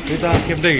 일단 캡대기.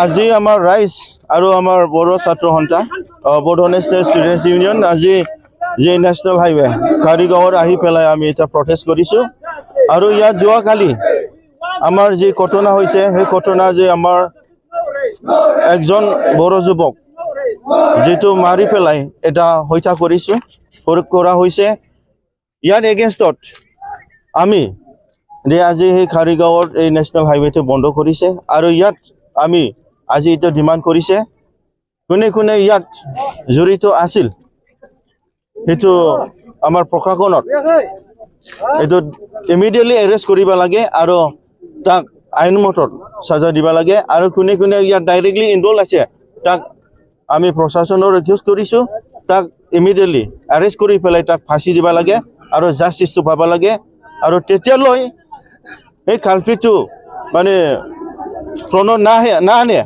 আজি আমাৰ ৰাইজ আৰু আমাৰ বড়ো ছাত্ৰ সন্থা বড়ো নেশ্যনেল ষ্টুডেণ্টছ ইউনিয়ন আজি যে নেশ্যনেল হাইৱে কাৰিগাঁৱত আহি পেলাই আমি এটা প্ৰটেষ্ট কৰিছোঁ আৰু ইয়াত যোৱাকালি আমাৰ যি ঘটনা হৈছে সেই ঘটনা যে আমাৰ একজন বড়ো যুৱক যেটো মাৰি পেলাই এটা হত্যা কৰা হৈছে ইয়াৰ এগেইনষ্টত আমি আজি সেই খাৰিগাঁৱৰ এই নেশ্যনেল হাইৱেটো বন্ধ কৰিছে আৰু ইয়াত আমি আজি এটা ডিমাণ্ড কৰিছে কোনে কোনে ইয়াত জড়িত আছিল সেইটো আমাৰ প্ৰশাসনত এইটো ইমিডিয়েটলি এৰেষ্ট কৰিব লাগে আৰু তাক আইনমতত সাজা দিব লাগে আৰু কোনে কোনে ইয়াত ডাইৰেক্টলি ইনভলভ আছে তাক আমি প্ৰশাসনৰ ৰিকুৱেষ্ট কৰিছো তাক ইমিডিয়েটলি এৰেষ্ট কৰি পেলাই তাক ফাঁচি দিব লাগে আৰু জাষ্টিছটো পাব লাগে আৰু তেতিয়ালৈ এই কালপিটো মানে প্ৰণত নাহে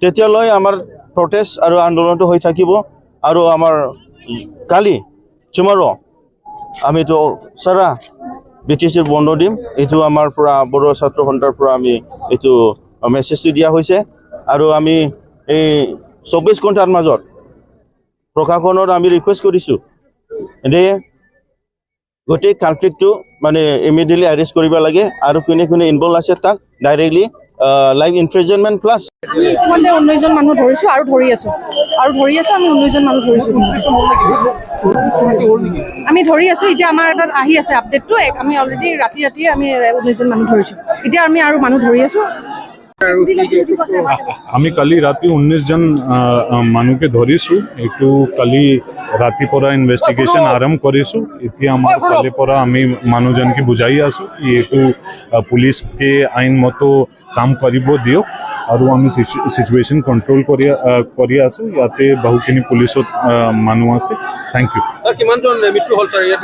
তেতিয়ালৈ আমাৰ প্ৰটেষ্ট আৰু আন্দোলনটো হৈ থাকিব আৰু আমাৰ কালি tomorrow আমিতো সাৰা BTC বন্ধ দিম এটো আমাৰ পৰা বড়ো ছাত্ৰ সন্থাৰ পৰা আমি এটো মেছেজটো দিয়া হৈছে আৰু আমি এই 24 ঘণ্টাৰ মাজত প্ৰশাসনৰ আমি ৰিকুৱেষ্ট কৰিছো যে গোটেই কনফ্লিক্টটো মানে ইমিডিয়েটলি এৰেষ্ট কৰিব লাগে আৰু কোনে কোনে ইনভলভ আছে তাক ডাইৰেক্টলি লাইভ ইমপ্ৰিজনমেন্ট প্লাস আমি ইতিমধ্যে 19 জন মানুহ ধৰিছো আৰু ধৰি আছো আমি 19 জন মানুহ ধৰিছো আমি ধৰি আছো এতিয়া আমাৰ এটা আহি আছে আপডেটটো আমি অলৰেডি ৰাতি আমি 19 জন মানুহ ধৰিছো এতিয়া আমি আৰু মানুহ ধৰি আছো আমি কালি ৰাতি 19 জন মানুহকে ধৰিছো এটো কালি ৰাতি পৰা ইনভেষ্টিগেশ্যন আৰম্ভ কৰিছো এতিয়া আমাৰ ফালে পৰা আমি মানুহজনকে বুজাই আছো কি এটো পুলিচকে আইন মতো কাম কৰিব দিও আৰু আমি সিচুৱেশন কন্ট্ৰোল কৰি আছো ইয়াতে বহুখিনি পুলিচত মানুহ আছে থ্যাংক ইউ কিমান জন মৃত্যু হল স্যাৰ ইয়াত